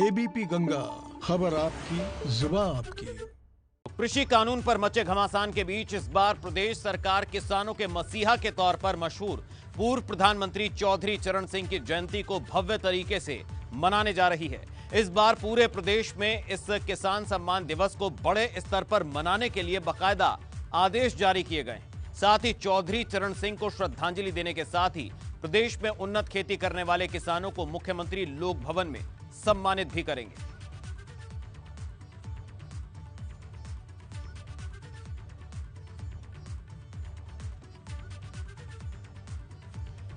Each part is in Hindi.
एबीपी गंगा, खबर आपकी, जुबान आपकी। कृषि कानून पर मचे घमासान के बीच इस बार प्रदेश सरकार किसानों के मसीहा के तौर पर मशहूर पूर्व प्रधानमंत्री चौधरी चरण सिंह की जयंती को भव्य तरीके से मनाने जा रही है। इस बार पूरे प्रदेश में इस किसान सम्मान दिवस को बड़े स्तर पर मनाने के लिए बाकायदा आदेश जारी किए गए। साथ ही चौधरी चरण सिंह को श्रद्धांजलि देने के साथ ही प्रदेश में उन्नत खेती करने वाले किसानों को मुख्यमंत्री लोक भवन में सम्मानित भी करेंगे।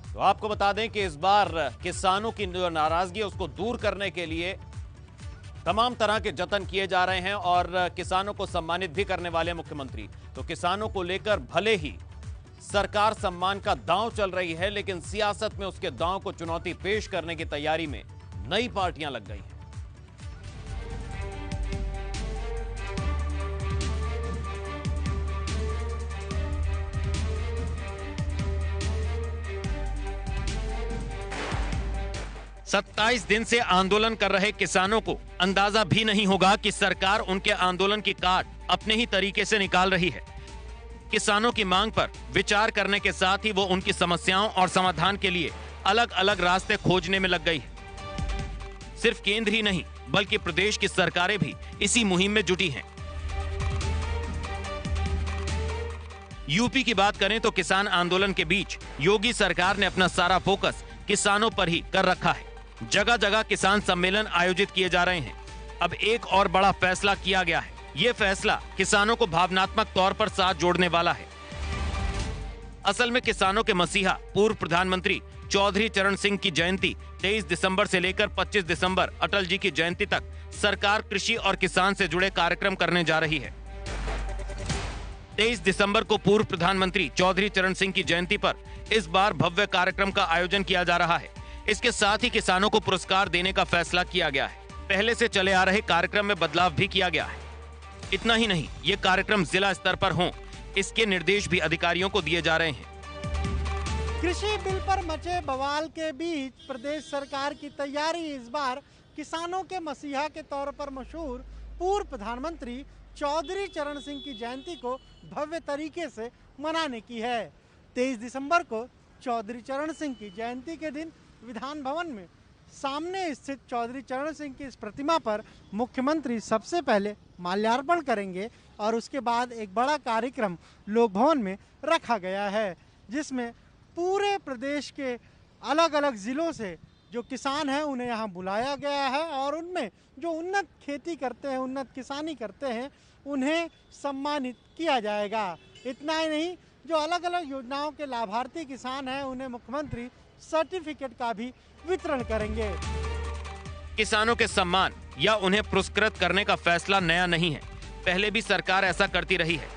तो आपको बता दें कि इस बार किसानों की जो नाराजगी है उसको दूर करने के लिए तमाम तरह के जतन किए जा रहे हैं और किसानों को सम्मानित भी करने वाले मुख्यमंत्री। तो किसानों को लेकर भले ही सरकार सम्मान का दांव चल रही है, लेकिन सियासत में उसके दांव को चुनौती पेश करने की तैयारी में नई पार्टियां लग गई हैं। सत्ताईस दिन से आंदोलन कर रहे किसानों को अंदाजा भी नहीं होगा कि सरकार उनके आंदोलन की काट अपने ही तरीके से निकाल रही है। किसानों की मांग पर विचार करने के साथ ही वो उनकी समस्याओं और समाधान के लिए अलग अलग रास्ते खोजने में लग गई है। सिर्फ केंद्र ही नहीं बल्कि प्रदेश की सरकारें भी इसी मुहिम में जुटी हैं। यूपी की बात करें तो किसान आंदोलन के बीच योगी सरकार ने अपना सारा फोकस किसानों पर ही कर रखा है। जगह जगह किसान सम्मेलन आयोजित किए जा रहे हैं। अब एक और बड़ा फैसला किया गया है। यह फैसला किसानों को भावनात्मक तौर पर साथ जोड़ने वाला है। असल में किसानों के मसीहा पूर्व प्रधानमंत्री चौधरी चरण सिंह की जयंती 23 दिसंबर से लेकर 25 दिसंबर अटल जी की जयंती तक सरकार कृषि और किसान से जुड़े कार्यक्रम करने जा रही है। 23 दिसंबर को पूर्व प्रधानमंत्री चौधरी चरण सिंह की जयंती पर इस बार भव्य कार्यक्रम का आयोजन किया जा रहा है। इसके साथ ही किसानों को पुरस्कार देने का फैसला किया गया है। पहले से चले आ रहे कार्यक्रम में बदलाव भी किया गया है। इतना ही नहीं, ये कार्यक्रम जिला स्तर पर हों, इसके निर्देश भी अधिकारियों को दिए जा रहे हैं। कृषि बिल पर मचे बवाल के बीच प्रदेश सरकार की तैयारी इस बार किसानों के मसीहा के तौर पर मशहूर पूर्व प्रधानमंत्री चौधरी चरण सिंह की जयंती को भव्य तरीके से मनाने की है। 23 दिसंबर को चौधरी चरण सिंह की जयंती के दिन विधान भवन में सामने स्थित चौधरी चरण सिंह की इस प्रतिमा पर मुख्यमंत्री सबसे पहले माल्यार्पण करेंगे और उसके बाद एक बड़ा कार्यक्रम लोक भवन में रखा गया है, जिसमें पूरे प्रदेश के अलग अलग जिलों से जो किसान हैं उन्हें यहाँ बुलाया गया है और उनमें जो उन्नत खेती करते हैं, उन्नत किसानी करते हैं, उन्हें सम्मानित किया जाएगा। इतना ही नहीं, जो अलग अलग योजनाओं के लाभार्थी किसान हैं उन्हें मुख्यमंत्री सर्टिफिकेट का भी वितरण करेंगे। किसानों के सम्मान या उन्हें पुरस्कृत करने का फैसला नया नहीं है। पहले भी सरकार ऐसा करती रही है,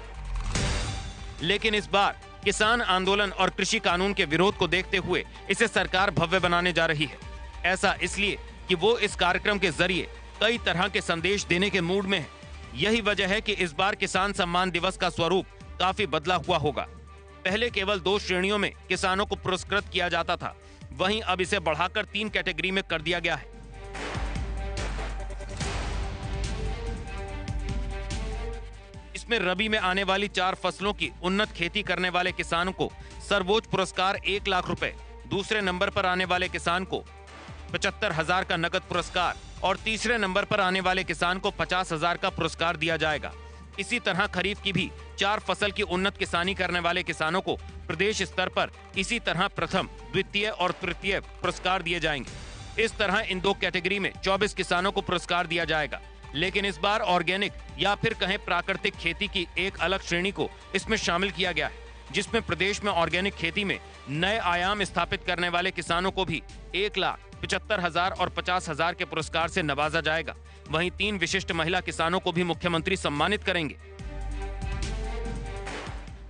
लेकिन इस बार किसान आंदोलन और कृषि कानून के विरोध को देखते हुए इसे सरकार भव्य बनाने जा रही है। ऐसा इसलिए कि वो इस कार्यक्रम के जरिए कई तरह के संदेश देने के मूड में है। यही वजह है कि इस बार किसान सम्मान दिवस का स्वरूप काफी बदला हुआ होगा। पहले केवल 2 श्रेणियों में किसानों को पुरस्कृत किया जाता था, वहीं अब इसे बढ़ाकर 3 कैटेगरी में कर दिया गया है। इसमें रबी में आने वाली 4 फसलों की उन्नत खेती करने वाले किसानों को सर्वोच्च पुरस्कार 1 लाख रुपए, दूसरे नंबर पर आने वाले किसान को 75,000 का नकद पुरस्कार और तीसरे नंबर पर आने वाले किसान को 50,000 का पुरस्कार दिया जाएगा। इसी तरह खरीफ की भी 4 फसल की उन्नत किसानी करने वाले किसानों को प्रदेश स्तर पर इसी तरह प्रथम, द्वितीय और तृतीय पुरस्कार दिए जाएंगे। इस तरह इन 2 कैटेगरी में 24 किसानों को पुरस्कार दिया जाएगा। लेकिन इस बार ऑर्गेनिक या फिर कहें प्राकृतिक खेती की एक अलग श्रेणी को इसमें शामिल किया गया है, जिसमें प्रदेश में ऑर्गेनिक खेती में नए आयाम स्थापित करने वाले किसानों को भी 1,75,000 और 50,000 के पुरस्कार से नवाजा जाएगा। वहीं 3 विशिष्ट महिला किसानों को भी मुख्यमंत्री सम्मानित करेंगे।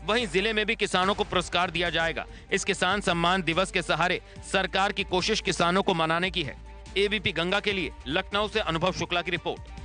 वहीं जिले में भी किसानों को पुरस्कार दिया जाएगा। इस किसान सम्मान दिवस के सहारे सरकार की कोशिश किसानों को मनाने की है। एबीपी गंगा के लिए लखनऊ से अनुभव शुक्ला की रिपोर्ट।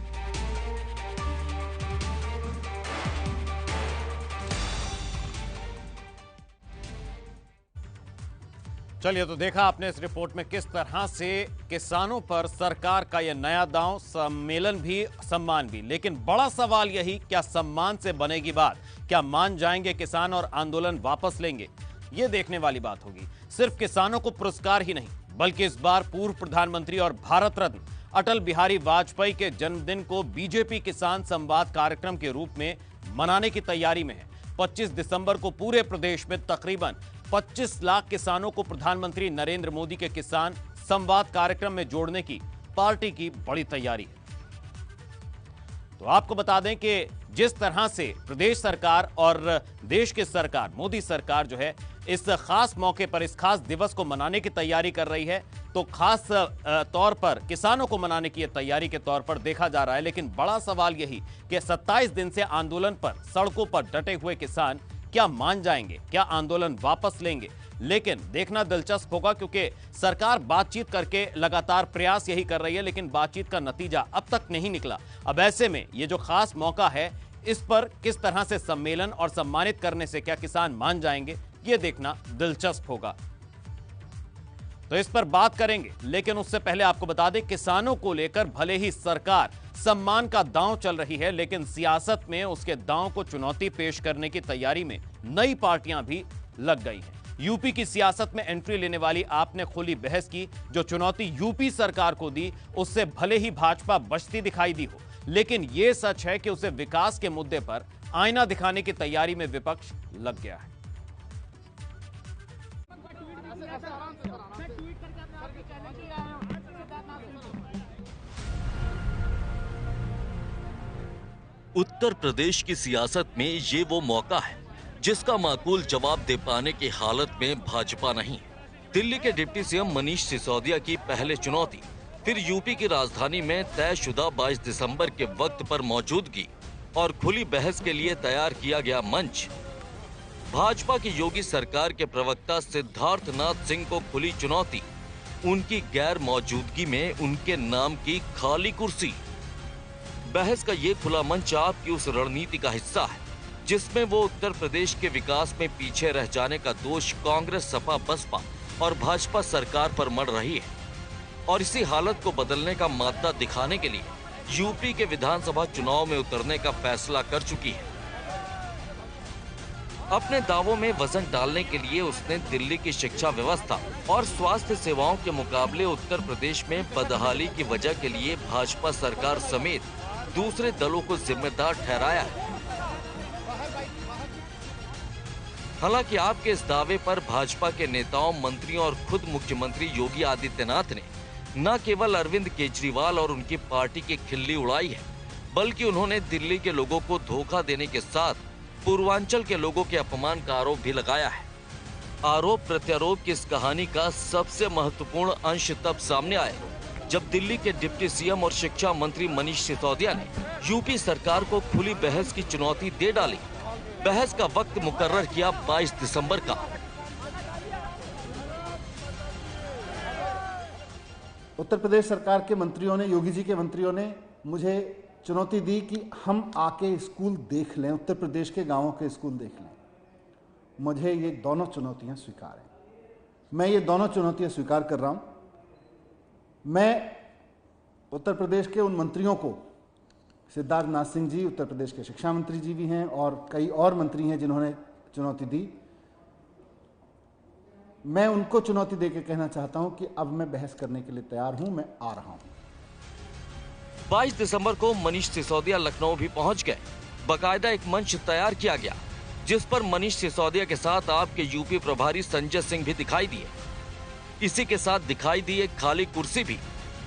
चलिए, तो देखा आपने इस रिपोर्ट में किस तरह से किसानों पर सरकार का यह नया दांव, सम्मेलन भी सम्मान भी। लेकिन बड़ा सवाल यही, क्या सम्मान से बनेगी बात? क्या मान जाएंगे किसान और आंदोलन वापस लेंगे? ये देखने वाली बात होगी। सिर्फ किसानों को पुरस्कार ही नहीं, बल्कि इस बार पूर्व प्रधानमंत्री और भारत रत्न अटल बिहारी वाजपेयी के जन्मदिन को बीजेपी किसान संवाद कार्यक्रम के रूप में मनाने की तैयारी में है। 25 दिसंबर को पूरे प्रदेश में तकरीबन 25 लाख किसानों को प्रधानमंत्री नरेंद्र मोदी के किसान संवाद कार्यक्रम में जोड़ने की पार्टी की बड़ी तैयारी है। तो आपको बता दें कि जिस तरह से प्रदेश सरकार और देश की सरकार, मोदी सरकार जो है, इस खास मौके पर, इस खास दिवस को मनाने की तैयारी कर रही है, तो खास तौर पर किसानों को मनाने की तैयारी के तौर पर देखा जा रहा है। लेकिन बड़ा सवाल यही कि 27 दिन से आंदोलन पर, सड़कों पर डटे हुए किसान क्या मान जाएंगे? क्या आंदोलन वापस लेंगे? लेकिन देखना दिलचस्प होगा, क्योंकि सरकार बातचीत करके लगातार प्रयास यही कर रही है, लेकिन बातचीत का नतीजा अब तक नहीं निकला। अब ऐसे में ये जो खास मौका है, इस पर किस तरह से सम्मेलन और सम्मानित करने से क्या किसान मान जाएंगे, ये देखना दिलचस्प होगा। तो इस पर बात करेंगे, लेकिन उससे पहले आपको बता दें, किसानों को लेकर भले ही सरकार सम्मान का दांव चल रही है, लेकिन सियासत में उसके दांव को चुनौती पेश करने की तैयारी में नई पार्टियां भी लग गई हैं। यूपी की सियासत में एंट्री लेने वाली आपने खुली बहस की, जो चुनौती यूपी सरकार को दी, उससे भले ही भाजपा बचती दिखाई दी हो, लेकिन यह सच है कि उसे विकास के मुद्दे पर आईना दिखाने की तैयारी में विपक्ष लग गया है। उत्तर प्रदेश की सियासत में ये वो मौका है जिसका माकूल जवाब दे पाने की हालत में भाजपा नहीं। दिल्ली के डिप्टी सीएम मनीष सिसोदिया की पहले चुनौती, फिर यूपी की राजधानी में तयशुदा 22 दिसंबर के वक्त पर मौजूदगी और खुली बहस के लिए तैयार किया गया मंच। भाजपा की योगी सरकार के प्रवक्ता सिद्धार्थनाथ सिंह को खुली चुनौती, उनकी गैर मौजूदगी में उनके नाम की खाली कुर्सी। बहस का ये खुला मंच आपकी उस रणनीति का हिस्सा है जिसमें वो उत्तर प्रदेश के विकास में पीछे रह जाने का दोष कांग्रेस, सपा, बसपा और भाजपा सरकार पर मढ़ रही है, और इसी हालत को बदलने का मादा दिखाने के लिए यूपी के विधानसभा चुनाव में उतरने का फैसला कर चुकी है। अपने दावों में वजन डालने के लिए उसने दिल्ली की शिक्षा व्यवस्था और स्वास्थ्य सेवाओं के मुकाबले उत्तर प्रदेश में बदहाली की वजह के लिए भाजपा सरकार समेत दूसरे दलों को जिम्मेदार ठहराया है। हालांकि आपके इस दावे पर भाजपा के नेताओं, मंत्रियों और खुद मुख्यमंत्री योगी आदित्यनाथ ने न केवल अरविंद केजरीवाल और उनकी पार्टी की खिल्ली उड़ाई है, बल्कि उन्होंने दिल्ली के लोगों को धोखा देने के साथ पूर्वांचल के लोगों के अपमान का आरोप भी लगाया है। आरोप प्रत्यारोप की इस कहानी का सबसे महत्वपूर्ण अंश तब सामने आया जब दिल्ली के डिप्टी सीएम और शिक्षा मंत्री मनीष सिसोदिया ने यूपी सरकार को खुली बहस की चुनौती दे डाली। बहस का वक्त मुकर्रर किया 22 दिसंबर का। उत्तर प्रदेश सरकार के मंत्रियों ने, योगी जी के मंत्रियों ने मुझे चुनौती दी कि हम आके स्कूल देख लें, उत्तर प्रदेश के गांवों के स्कूल देख लें। मुझे ये दोनों चुनौतियां स्वीकार हैं। मैं ये दोनों चुनौतियां स्वीकार कर रहा हूं। मैं उत्तर प्रदेश के उन मंत्रियों को, सिद्धार्थनाथ सिंह जी उत्तर प्रदेश के शिक्षा मंत्री जी भी हैं और कई और मंत्री हैं जिन्होंने चुनौती दी, मैं उनको चुनौती देकर कहना चाहता हूं कि अब मैं बहस करने के लिए तैयार हूं, मैं आ रहा हूं। 22 दिसंबर को मनीष सिसोदिया लखनऊ भी पहुंच गए। बाकायदा एक मंच तैयार किया गया जिस पर मनीष सिसोदिया के साथ आपके यूपी प्रभारी संजय सिंह भी दिखाई दिए। इसी के साथ दिखाई दी एक खाली कुर्सी भी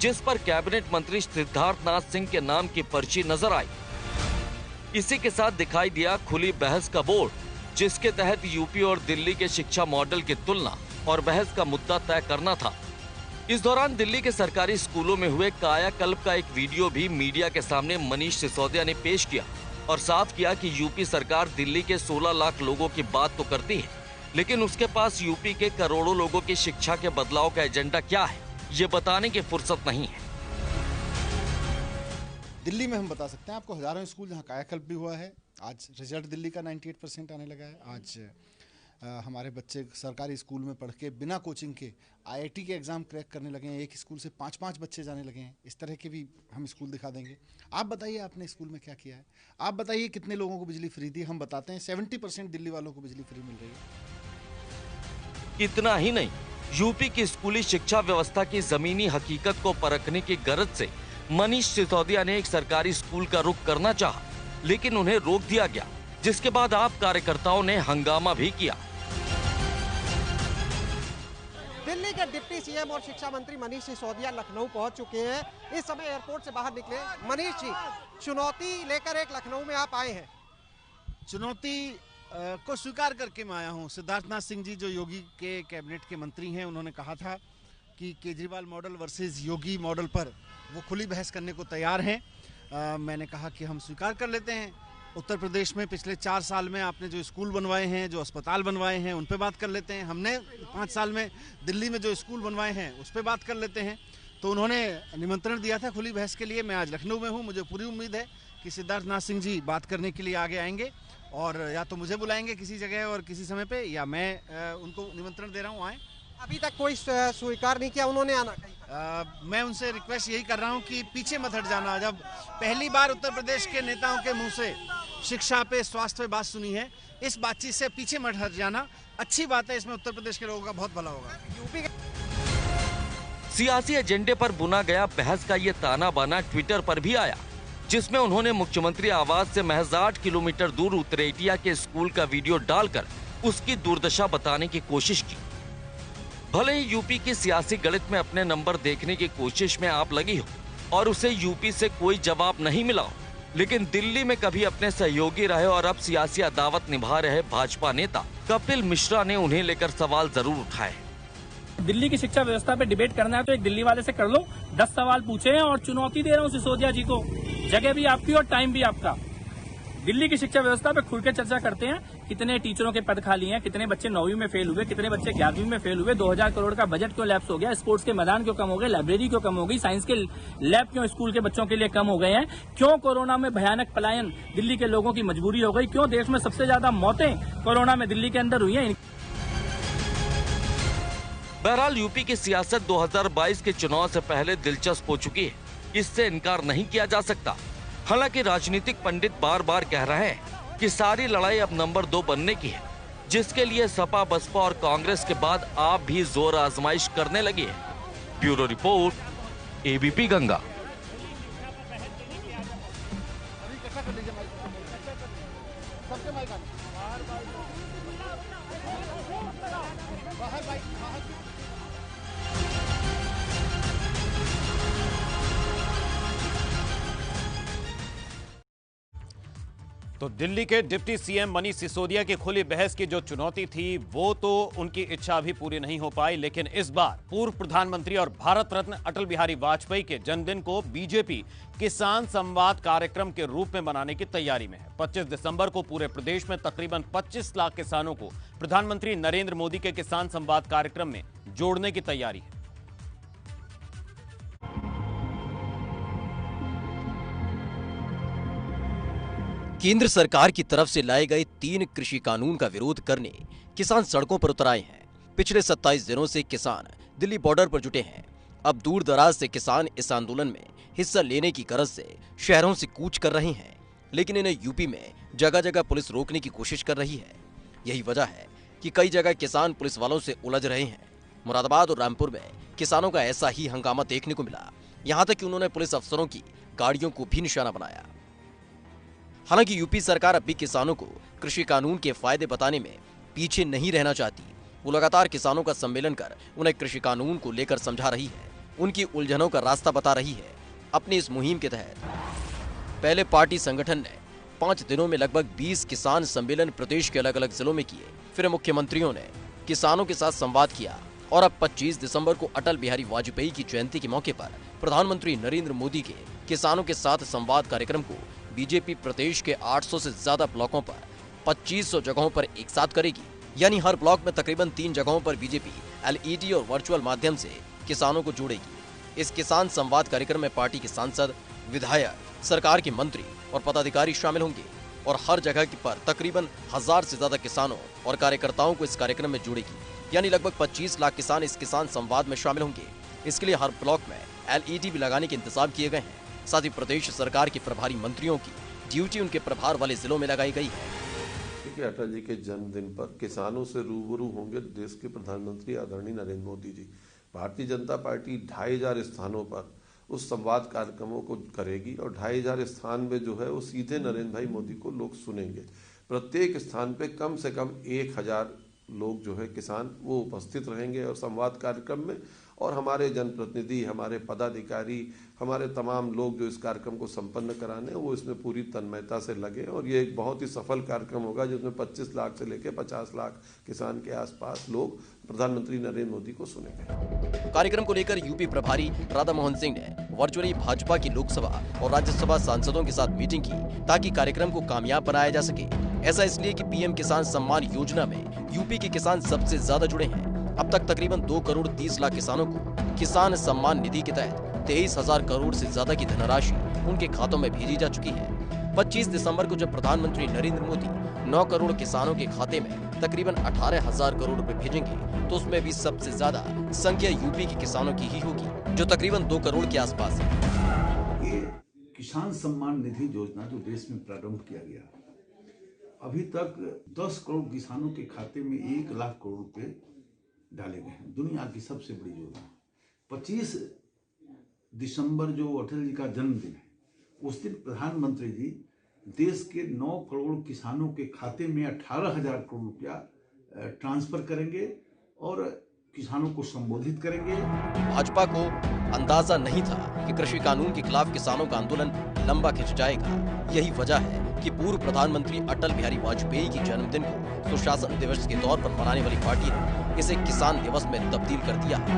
जिस पर कैबिनेट मंत्री सिद्धार्थनाथ सिंह के नाम की पर्ची नजर आई। इसी के साथ दिखाई दिया खुली बहस का बोर्ड जिसके तहत यूपी और दिल्ली के शिक्षा मॉडल की तुलना और बहस का मुद्दा तय करना था। इस दौरान दिल्ली के सरकारी स्कूलों में हुए कायाकल्प का एक वीडियो भी मीडिया के सामने मनीष सिसोदिया ने पेश किया और साफ किया कि यूपी सरकार दिल्ली के 16 लाख लोगों की बात तो करती है, लेकिन उसके पास यूपी के करोड़ों लोगों की शिक्षा के बदलाव का एजेंडा क्या है, ये बताने की फुर्सत नहीं है। दिल्ली में हम बता सकते हैं आपको, हजारों स्कूल जहां कायाकल्प भी हुआ है। आज रिजल्ट दिल्ली का 98% आने लगा है। आज हमारे बच्चे सरकारी स्कूल में पढ़ के बिना कोचिंग के आईआईटी के एग्ज़ाम क्रैक करने लगे हैं। एक स्कूल से 5-5 बच्चे जाने लगे हैं। इस तरह के भी हम स्कूल दिखा देंगे। आप बताइए आपने स्कूल में क्या किया है। आप बताइए कितने लोगों को बिजली फ्री दी। हम बताते हैं 70% दिल्ली वालों को बिजली फ्री मिल रही है। इतना ही नहीं, यूपी की स्कूली शिक्षा व्यवस्था की जमीनी हकीकत को परखने की गरज से मनीष सिसोदिया ने एक सरकारी स्कूल का रुख करना चाहा, लेकिन उन्हें रोक दिया गया, जिसके बाद आप कार्यकर्ताओं ने हंगामा भी किया। दिल्ली के डिप्टी सीएम और शिक्षा मंत्री मनीष सिसोदिया लखनऊ पहुंच चुके हैं। इस समय एयरपोर्ट से बाहर निकले। मनीष जी, चुनौती लेकर एक लखनऊ में आप आए हैं। चुनौती को स्वीकार करके मैं आया हूँ। सिद्धार्थनाथ सिंह जी जो योगी के कैबिनेट के मंत्री हैं, उन्होंने कहा था कि केजरीवाल मॉडल वर्सेस योगी मॉडल पर वो खुली बहस करने को तैयार हैं। मैंने कहा कि हम स्वीकार कर लेते हैं। उत्तर प्रदेश में पिछले 4 साल में आपने जो स्कूल बनवाए हैं, जो अस्पताल बनवाए हैं, उन पे बात कर लेते हैं। हमने 5 साल में दिल्ली में जो स्कूल बनवाए हैं उस पे बात कर लेते हैं। तो उन्होंने निमंत्रण दिया था खुली बहस के लिए। मैं आज लखनऊ में हूँ। मुझे पूरी उम्मीद है कि सिद्धार्थनाथ सिंह जी बात करने के लिए आगे आएंगे और या तो मुझे बुलाएंगे किसी जगह और किसी समय पे, या मैं उनको निमंत्रण दे रहा हूँ आए। अभी तक कोई स्वीकार नहीं किया उन्होंने आना। मैं उनसे रिक्वेस्ट यही कर रहा हूं कि पीछे मत हट जाना। जब पहली बार उत्तर प्रदेश के नेताओं के मुंह से शिक्षा पे, स्वास्थ्य पे बात सुनी है, इस बातचीत से पीछे मत हट जाना। अच्छी बात है, इसमें उत्तर प्रदेश के लोगों का बहुत भला होगा। यूपी के सियासी एजेंडे पर बुना गया बहस का ये ताना बाना ट्विटर पर भी आया, जिसमें उन्होंने मुख्यमंत्री आवास से महज 8 किलोमीटर दूर उतरेटिया के स्कूल का वीडियो डालकर उसकी दुर्दशा बताने की कोशिश की। भले ही यूपी की सियासी गणित में अपने नंबर देखने की कोशिश में आप लगी हो और उसे यूपी से कोई जवाब नहीं मिला हो, लेकिन दिल्ली में कभी अपने सहयोगी रहे और अब सियासी अदावत निभा रहे भाजपा नेता कपिल मिश्रा ने उन्हें लेकर सवाल जरूर उठाए। दिल्ली की शिक्षा व्यवस्था पे डिबेट करना है तो एक दिल्ली वाले से कर लो। 10 सवाल पूछे हैं और चुनौती दे रहा हूँ सिसोदिया जी को। जगह भी आपकी और टाइम भी आपका। दिल्ली की शिक्षा व्यवस्था पे खुल के चर्चा करते हैं। कितने टीचरों के पद खाली हैं, कितने बच्चे 9वीं में फेल हुए, कितने बच्चे 11वीं में फेल हुए, 2000 करोड़ का बजट क्यों लैप्स हो गया, स्पोर्ट्स के मैदान क्यों कम हो गए, लाइब्रेरी क्यों कम हो गई, साइंस के लैब क्यों स्कूल के बच्चों के लिए कम हो गए हैं, क्यों कोरोना में भयानक पलायन दिल्ली के लोगों की मजबूरी हो गई, क्यों देश में सबसे ज्यादा मौतें कोरोना में दिल्ली के अंदर हुई हैं। बहरहाल यूपी की सियासत 2022 के चुनाव से पहले दिलचस्प हो चुकी है, इससे इनकार नहीं किया जा सकता। हालांकि राजनीतिक पंडित बार बार कह रहे हैं कि सारी लड़ाई अब नंबर 2 बनने की है, जिसके लिए सपा, बसपा और कांग्रेस के बाद आप भी जोर आजमाइश करने लगे हैं। Bureau report, ABP Ganga. तो दिल्ली के डिप्टी सीएम मनीष सिसोदिया की खुली बहस की जो चुनौती थी वो तो उनकी इच्छा भी पूरी नहीं हो पाई, लेकिन इस बार पूर्व प्रधानमंत्री और भारत रत्न अटल बिहारी वाजपेयी के जन्मदिन को बीजेपी किसान संवाद कार्यक्रम के रूप में मनाने की तैयारी में है। 25 दिसंबर को पूरे प्रदेश में तकरीबन 25 लाख किसानों को प्रधानमंत्री नरेंद्र मोदी के किसान संवाद कार्यक्रम में जोड़ने की तैयारी है। केंद्र सरकार की तरफ से लाए गए 3 कृषि कानून का विरोध करने किसान सड़कों पर उतर आए हैं। पिछले 27 दिनों से किसान दिल्ली बॉर्डर पर जुटे हैं। अब दूर दराज से किसान इस आंदोलन में हिस्सा लेने की गरज से शहरों से कूच कर रहे हैं, लेकिन इन्हें यूपी में जगह जगह पुलिस रोकने की कोशिश कर रही है। यही वजह है कि कई जगह किसान पुलिस वालों से उलझ रहे हैं। मुरादाबाद और रामपुर में किसानों का ऐसा ही हंगामा देखने को मिला, यहाँ तक कि उन्होंने पुलिस अफसरों की गाड़ियों को भी निशाना बनाया। हालांकि यूपी सरकार अब भी किसानों को कृषि कानून के फायदे बताने में पीछे नहीं रहना चाहती। वो लगातार किसानों का सम्मेलन कर उन्हें कृषि कानून को लेकर समझा रही है, उनकी उलझनों का रास्ता बता रही है। अपनी इस मुहिम के तहत पहले पार्टी संगठन ने 5 दिनों में लगभग 20 किसान सम्मेलन प्रदेश के अलग अलग जिलों में किए। फिर मुख्यमंत्रियों ने किसानों के साथ संवाद किया और अब 25 दिसंबर को अटल बिहारी वाजपेयी की जयंती के मौके पर प्रधानमंत्री नरेंद्र मोदी के किसानों के साथ संवाद कार्यक्रम को बीजेपी प्रदेश के 800 से ज्यादा ब्लॉकों पर 2500 जगहों पर एक साथ करेगी। यानी हर ब्लॉक में तकरीबन 3 जगहों पर बीजेपी एलईडी और वर्चुअल माध्यम से किसानों को जोड़ेगी। इस किसान संवाद कार्यक्रम में पार्टी के सांसद, विधायक, सरकार के मंत्री और पदाधिकारी शामिल होंगे। और हर जगह पर तकरीबन 1000 से ज्यादा किसानों और कार्यकर्ताओं को इस कार्यक्रम में जोड़ेगी। यानी लगभग 25 लाख किसान इस किसान संवाद में शामिल होंगे। इसके लिए हर ब्लॉक में LED भी लगाने के इंतजाम किए गए हैं। साथ ही प्रदेश सरकार के प्रभारी मंत्रियों की ड्यूटी उनके प्रभार वाले जिलों में लगाई गई है। अटल जी के जन्मदिन पर किसानों से रूबरू होंगे देश के प्रधानमंत्री आदरणीय नरेंद्र मोदी जी। भारतीय जनता पार्टी 2500 स्थानों पर उस संवाद कार्यक्रमों को करेगी और 2500 स्थान में जो है वो सीधे नरेंद्र भाई मोदी को लोग सुनेंगे। प्रत्येक स्थान पे कम से कम 1000 लोग जो है किसान वो उपस्थित रहेंगे और संवाद कार्यक्रम में, और हमारे जनप्रतिनिधि, हमारे पदाधिकारी, हमारे तमाम लोग जो इस कार्यक्रम को संपन्न कराने वो इसमें पूरी तन्मयता से लगे और ये एक बहुत ही सफल कार्यक्रम होगा जिसमें 25 लाख से लेकर 50 लाख किसान के आसपास लोग प्रधानमंत्री नरेंद्र मोदी को सुनेंगे। कार्यक्रम को लेकर यूपी प्रभारी राधा मोहन सिंह ने वर्चुअली भाजपा की लोकसभा और राज्यसभा सांसदों के साथ मीटिंग की ताकि कार्यक्रम को कामयाब बनाया जा सके। ऐसा इसलिए कि PM किसान सम्मान योजना में यूपी के किसान सबसे ज्यादा जुड़े हैं। अब तक तकरीबन 2 करोड़ 30 लाख किसानों को किसान सम्मान निधि के तहत 23,000 करोड़ से ज्यादा की धनराशि उनके खातों में भेजी जा चुकी है। 25 दिसंबर को जब प्रधानमंत्री नरेंद्र मोदी 9 करोड़ किसानों के खाते में तकरीबन 18,000 करोड़ रुपए भेजेंगे तो उसमें भी सबसे ज्यादा संख्या यूपी के किसानों की ही होगी, जो तकरीबन 2 करोड़ के आसपास है। ये किसान सम्मान निधि योजना जो देश में प्रारंभ किया गया, अभी तक 10 करोड़ किसानों के खाते में 1 लाख करोड़ रुपए डाले गए हैं। दुनिया की सबसे बड़ी योजना। 25 दिसंबर जो अटल जी का जन्मदिन है, उस दिन प्रधानमंत्री जी देश के 9 करोड़ किसानों के खाते में 18,000 करोड़ रुपया ट्रांसफर करेंगे और किसानों को संबोधित करेंगे। भाजपा को अंदाजा नहीं था कि कृषि कानून के खिलाफ किसानों का आंदोलन लंबा खिंच जाएगा। यही वजह है कि पूर्व प्रधानमंत्री अटल बिहारी वाजपेयी की जन्मदिन को सुशासन दिवस के तौर पर मनाने वाली पार्टी ने इसे किसान दिवस में तब्दील कर दिया है।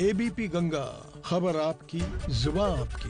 ABP गंगा, खबर आपकी, जुबान आपकी।